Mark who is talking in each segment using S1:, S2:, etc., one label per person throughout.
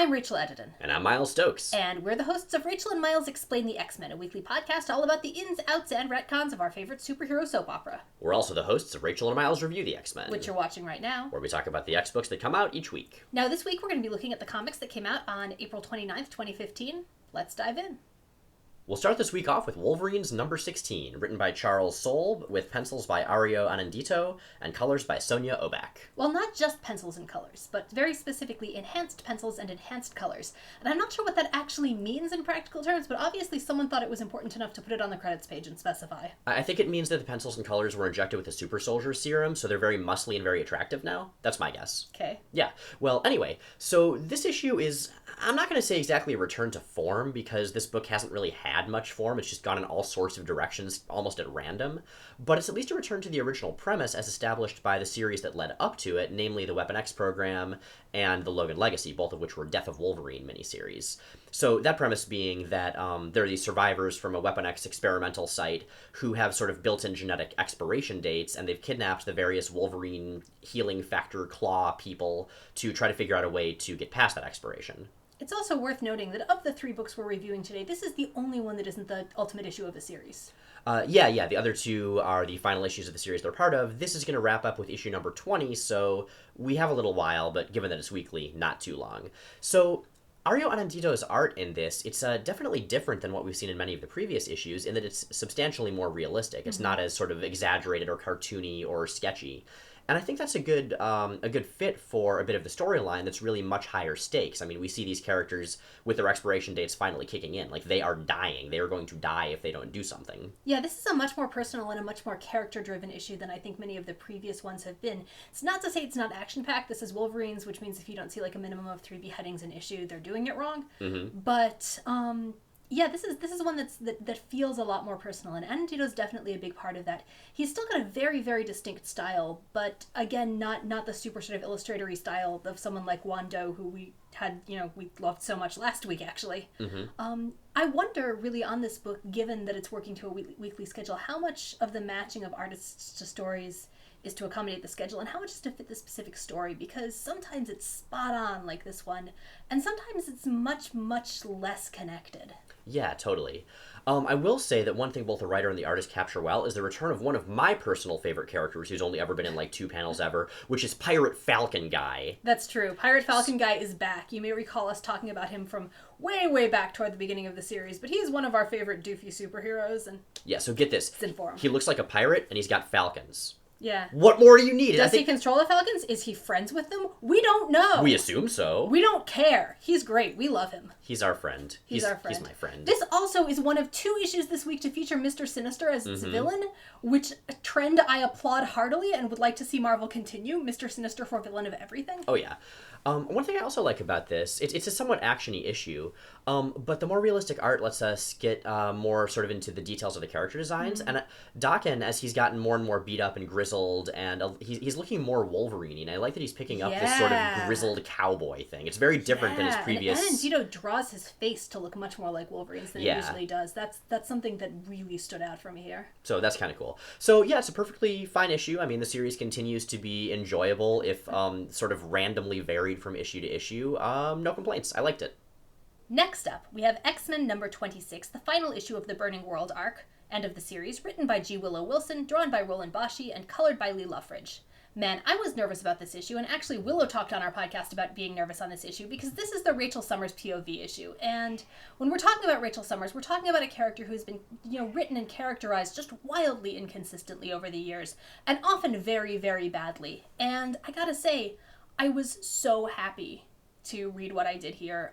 S1: I'm Rachel Edidin.
S2: And I'm Miles Stokes.
S1: And we're the hosts of Rachel and Miles Explain the X-Men, a weekly podcast all about the ins, outs, and retcons of our favorite superhero soap opera.
S2: We're also the hosts of Rachel and Miles Review the X-Men,
S1: which you're watching right now,
S2: where we talk about the X books that come out each week.
S1: Now this week we're going to be looking at the comics that came out on April 29th, 2015. Let's dive in.
S2: We'll start this week off with Wolverines number 16, written by Charles Soule, with pencils by Ario Anandito, and colors by Sonia Obak.
S1: Well, not just pencils and colors, but very specifically enhanced pencils and enhanced colors. And I'm not sure what that actually means in practical terms, but obviously someone thought it was important enough to put it on the credits page and specify.
S2: I think it means that the pencils and colors were injected with the super soldier serum, so they're very muscly and very attractive now. That's my guess.
S1: Okay.
S2: Yeah. Well, anyway, so this issue is, I'm not going to say exactly a return to form, because this book hasn't really had much form. It's just gone in all sorts of directions, almost at random. But it's at least a return to the original premise as established by the series that led up to it, namely the Weapon X program and the Logan Legacy, both of which were Death of Wolverine miniseries. So that premise being that there are these survivors from a Weapon X experimental site who have sort of built-in genetic expiration dates, and they've kidnapped the various Wolverine healing factor claw people to try to figure out a way to get past that expiration.
S1: It's also worth noting that of the 3 books we're reviewing today, this is the only one that isn't the ultimate issue of the series.
S2: Yeah. The other 2 are the final issues of the series they're part of. This is going to wrap up with issue number 20, so we have a little while, but given that it's weekly, not too long. So Ario Anandito's art in this, it's definitely different than what we've seen in many of the previous issues, in that it's substantially more realistic. It's not as sort of exaggerated or cartoony or sketchy. And I think that's a good fit for a bit of the storyline that's really much higher stakes. I mean, we see these characters with their expiration dates finally kicking in. Like, they are dying. They are going to die if they don't do something.
S1: Yeah, this is a much more personal and a much more character-driven issue than I think many of the previous ones have been. It's not to say it's not action-packed. This is Wolverines, which means if you don't see, like, a minimum of 3 beheadings an issue, they're doing it wrong. Mm-hmm. But, yeah, this is one that feels a lot more personal, and Anandito's definitely a big part of that. He's still got a very, very distinct style, but again, not the super sort of illustrator-y style of someone like Wando, who we loved so much last week, actually. Mm-hmm. I wonder, really, on this book, given that it's working to a weekly schedule, how much of the matching of artists to stories is to accommodate the schedule, and how much is to fit the specific story, because sometimes it's spot on, like this one, and sometimes it's much, much less connected.
S2: Yeah, totally. I will say that one thing both the writer and the artist capture well is the return of one of my personal favorite characters who's only ever been in like 2 panels ever, which is Pirate Falcon Guy.
S1: That's true. Pirate Falcon Guy is back. You may recall us talking about him from way, way back toward the beginning of the series, but he is one of our favorite doofy superheroes. And
S2: yeah, so get this.
S1: Inform.
S2: He looks like a pirate and he's got falcons.
S1: Yeah.
S2: What more do you need?
S1: Does he control the Falcons? Is he friends with them? We don't know.
S2: We assume so.
S1: We don't care. He's great. We love him.
S2: He's our friend.
S1: He's our friend.
S2: He's my friend.
S1: This also is one of 2 issues this week to feature Mister Sinister as its villain, which a trend I applaud heartily and would like to see Marvel continue. Mister Sinister for villain of everything.
S2: Oh, yeah. One thing I also like about this, it's a somewhat action-y issue, but the more realistic art lets us get more sort of into the details of the character designs. And Daken, as he's gotten more and more beat up and grizzled, and he's looking more Wolverine-y, and I like that he's picking up this sort of grizzled cowboy thing. It's very different than his previous...
S1: And Anandito draws his face to look much more like Wolverine's than he usually does. That's something that really stood out for me here. So
S2: that's kind of cool. So yeah, it's a perfectly fine issue. I mean, the series continues to be enjoyable, if sort of randomly varied from issue to issue. No complaints. I liked it.
S1: Next up, we have X-Men number 26, the final issue of the Burning World arc, end of the series, written by Willow Wilson, drawn by Roland Bashi, and colored by Lee Luffridge. Man, I was nervous about this issue, and actually Willow talked on our podcast about being nervous on this issue, because this is the Rachel Summers POV issue, and when we're talking about Rachel Summers, we're talking about a character who's been, written and characterized just wildly inconsistently over the years, and often very, very badly. And I gotta say, I was so happy to read what I did here.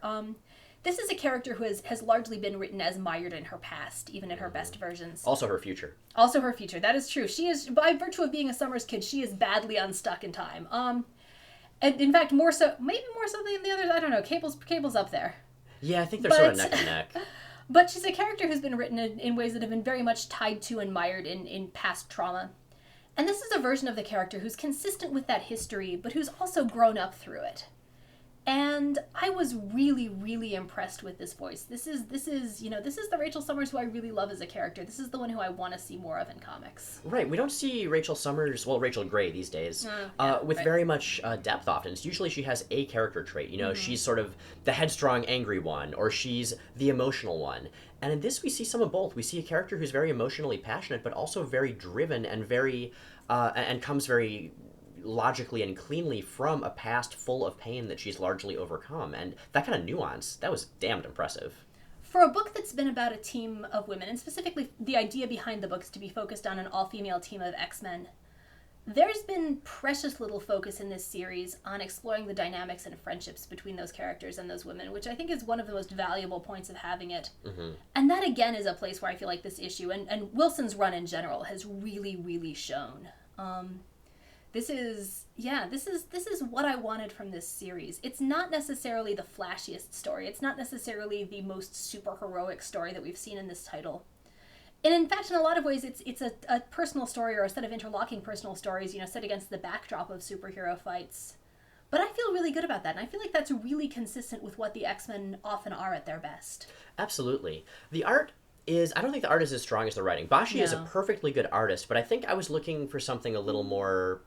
S1: This is a character who has largely been written as mired in her past, even in her best versions.
S2: Also her future.
S1: Also her future. That is true. She is, by virtue of being a Summers kid, she is badly unstuck in time. And in fact, maybe more so than the others. I don't know. Cable's up there.
S2: Yeah, I think they're sort of neck and neck.
S1: But she's a character who's been written in ways that have been very much tied to and mired in past trauma. And this is a version of the character who's consistent with that history, but who's also grown up through it. And I was really, really impressed with this voice. This is the Rachel Summers who I really love as a character. This is the one who I want to see more of in comics.
S2: Right, we don't see Rachel Summers, well, Rachel Gray these days, with very much depth often. It's usually she has a character trait, she's sort of the headstrong, angry one, or she's the emotional one. And in this, we see some of both. We see a character who's very emotionally passionate, but also very driven and very, and comes very logically and cleanly from a past full of pain that she's largely overcome. And that kind of nuance, that was damned impressive.
S1: For a book that's been about a team of women, and specifically the idea behind the book is to be focused on an all-female team of X-Men, there's been precious little focus in this series on exploring the dynamics and friendships between those characters and those women, which I think is one of the most valuable points of having it. Mm-hmm. And that, again, is a place where I feel like this issue, and Wilson's run in general, has really, really shown. This is what I wanted from this series. It's not necessarily the flashiest story. It's not necessarily the most super heroic story that we've seen in this title. And in fact, in a lot of ways, it's a personal story or a set of interlocking personal stories, set against the backdrop of superhero fights. But I feel really good about that, and I feel like that's really consistent with what the X-Men often are at their best.
S2: Absolutely. The art I don't think the art is as strong as the writing. Bashi is a perfectly good artist, but I think I was looking for something a little more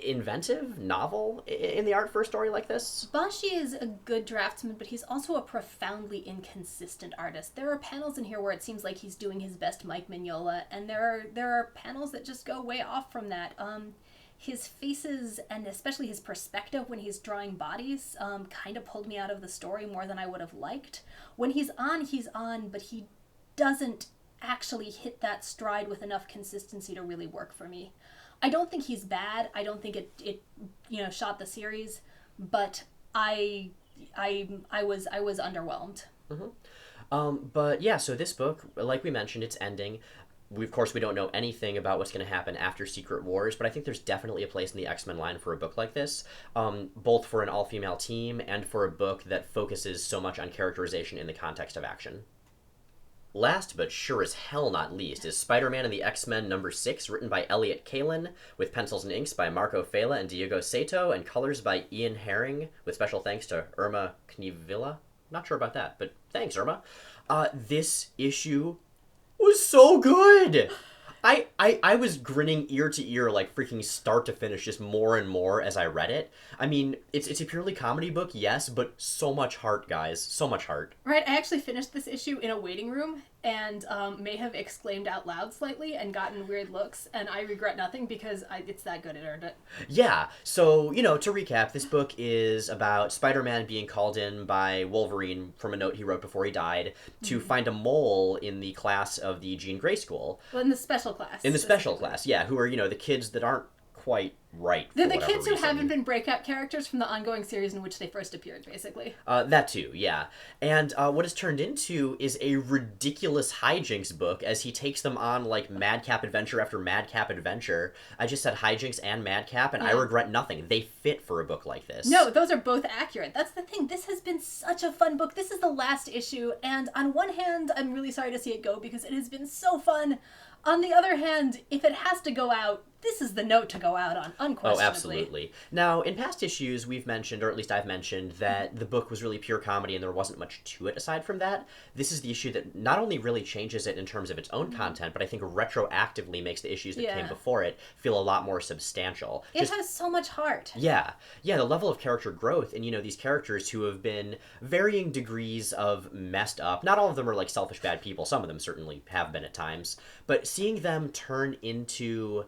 S2: inventive, novel in the art for a story like this.
S1: Bashi is a good draftsman, but he's also a profoundly inconsistent artist. There are panels in here where it seems like he's doing his best Mike Mignola, and there are panels that just go way off from that. His faces, and especially his perspective when he's drawing bodies, kind of pulled me out of the story more than I would have liked. When he's on, but he doesn't actually hit that stride with enough consistency to really work for me. I don't think he's bad. I don't think it shot the series, but I was underwhelmed.
S2: Mm-hmm. But yeah, so this book, like we mentioned, it's ending. Of course, we don't know anything about what's going to happen after Secret Wars, but I think there's definitely a place in the X-Men line for a book like this, both for an all-female team and for a book that focuses so much on characterization in the context of action. Last, but sure as hell not least, is Spider-Man and the X-Men #6, written by Elliot Kalin, with pencils and inks by Marco Fela and Diego Sato, and colors by Ian Herring, with special thanks to Irma Knivilla. Not sure about that, but thanks, Irma. This issue was so good! I was grinning ear to ear, like freaking start to finish, just more and more as I read it. I mean, it's a purely comedy book, yes, but so much heart, guys. So much heart.
S1: Right, I actually finished this issue in a waiting room and may have exclaimed out loud slightly and gotten weird looks, and I regret nothing because it's that good, it earned it.
S2: Yeah, so, to recap, this book is about Spider-Man being called in by Wolverine from a note he wrote before he died to find a mole in the class of the Jean Grey School.
S1: Well, in the special class.
S2: In the special class, yeah, who are, the kids that aren't quite right.
S1: They're the kids who haven't been breakout characters from the ongoing series in which they first appeared, basically.
S2: That too, yeah. And what it's turned into is a ridiculous hijinks book as he takes them on, like, madcap adventure after madcap adventure. I just said hijinks and madcap, and I regret nothing. They fit for a book like this.
S1: No, those are both accurate. That's the thing. This has been such a fun book. This is the last issue, and on one hand, I'm really sorry to see it go because it has been so fun. On the other hand, if it has to go out, this is the note to go out on, unquestionably.
S2: Oh, absolutely. Now, in past issues, we've mentioned, or at least I've mentioned, that the book was really pure comedy and there wasn't much to it aside from that. This is the issue that not only really changes it in terms of its own content, but I think retroactively makes the issues that came before it feel a lot more substantial.
S1: It has so much heart.
S2: Yeah. Yeah, the level of character growth and, these characters who have been varying degrees of messed up. Not all of them are, like, selfish bad people. Some of them certainly have been at times. But seeing them turn into,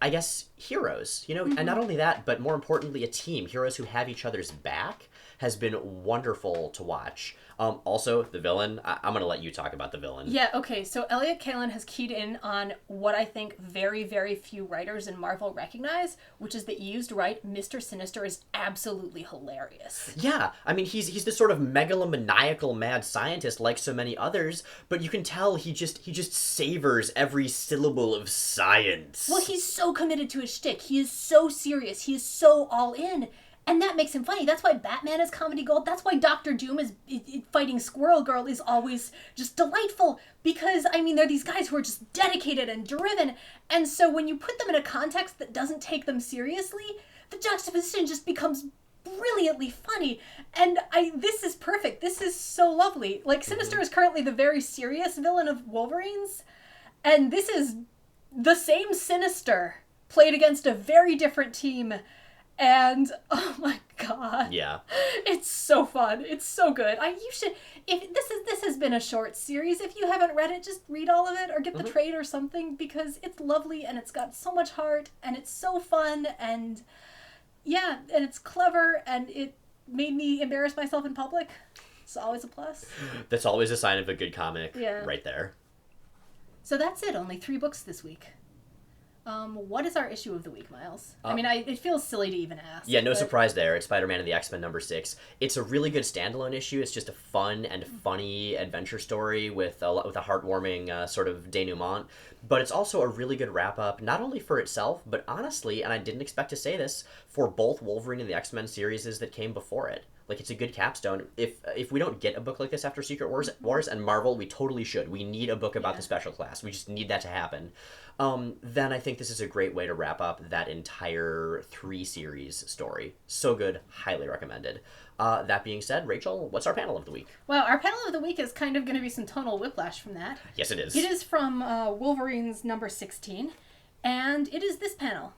S2: I guess, heroes, and not only that, but more importantly, a team, heroes who have each other's back, has been wonderful to watch. Also, the villain, I'm going to let you talk about the villain.
S1: Yeah, okay, so Elliot Kalin has keyed in on what I think very, very few writers in Marvel recognize, which is that used right, Mister Sinister is absolutely hilarious.
S2: Yeah, I mean, he's this sort of megalomaniacal mad scientist like so many others, but you can tell he just savors every syllable of science.
S1: Well, he's so committed to his shtick. He is so serious. He is so all in. And that makes him funny. That's why Batman is comedy gold. That's why Dr. Doom is fighting Squirrel Girl is always just delightful. Because, I mean, they're these guys who are just dedicated and driven. And so when you put them in a context that doesn't take them seriously, the juxtaposition just becomes brilliantly funny. And this is perfect. This is so lovely. Like, Sinister is currently the very serious villain of Wolverines, and this is the same Sinister played against a very different team. And oh my god,
S2: Yeah,
S1: it's so fun. It's so good. You should, if this has been a short series. If you haven't read it, just read all of it or get the trade or something, because it's lovely and it's got so much heart and it's so fun, and yeah, and it's clever, and it made me embarrass myself in public. It's always a plus.
S2: that's always a sign of a good comic.
S1: Yeah.
S2: Right there.
S1: So that's it. Only 3 books this week. What is our issue of the week, Miles? I mean, it feels silly to even ask.
S2: Yeah, no surprise there. It's Spider-Man and the X-Men #6. It's a really good standalone issue. It's just a fun and funny adventure story with a heartwarming sort of denouement. But it's also a really good wrap-up, not only for itself, but honestly, and I didn't expect to say this, for both Wolverine and the X-Men series that came before it. Like, it's a good capstone. If we don't get a book like this after Secret Wars and Marvel, we totally should. We need a book about the Special Class. We just need that to happen. Then I think this is a great way to wrap up that entire 3-series story. So good. Highly recommended. That being said, Rachel, what's our panel of the week?
S1: Well, our panel of the week is kind of going to be some tonal whiplash from that.
S2: Yes, it is.
S1: It is from Wolverines #16, and it is this panel.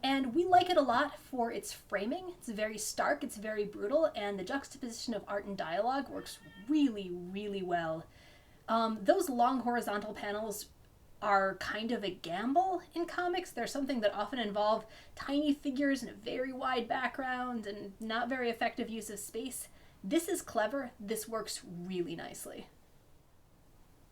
S1: And we like it a lot for its framing. It's very stark, it's very brutal, and the juxtaposition of art and dialogue works really, really well. Those long horizontal panels are kind of a gamble in comics. They're something that often involve tiny figures and a very wide background and not very effective use of space. This is clever. This works really nicely.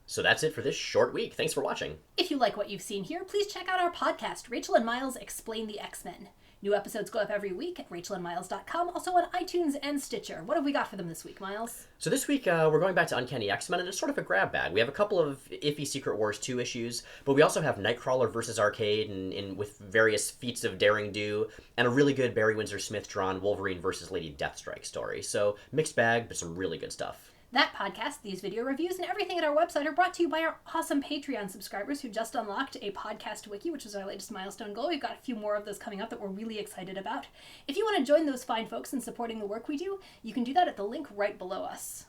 S2: So that's it for this short week. Thanks for watching.
S1: If you like what you've seen here, please check out our podcast, Rachel and Miles Explain the X-Men. New episodes go up every week at rachelandmiles.com, also on iTunes and Stitcher. What have we got for them this week, Miles?
S2: So this week, we're going back to Uncanny X-Men, and it's sort of a grab bag. We have a couple of iffy Secret Wars 2 issues, but we also have Nightcrawler versus Arcade and with various feats of daring do, and a really good Barry Windsor Smith drawn Wolverine versus Lady Deathstrike story. So mixed bag, but some really good stuff.
S1: That podcast, these video reviews, and everything at our website are brought to you by our awesome Patreon subscribers who just unlocked a podcast wiki, which is our latest milestone goal. We've got a few more of those coming up that we're really excited about. If you want to join those fine folks in supporting the work we do, you can do that at the link right below us.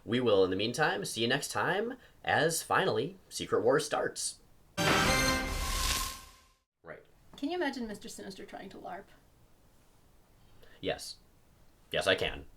S2: We will, in the meantime, see you next time as, finally, Secret Wars starts. Right.
S1: Can you imagine Mister Sinister trying to LARP?
S2: Yes. Yes, I can.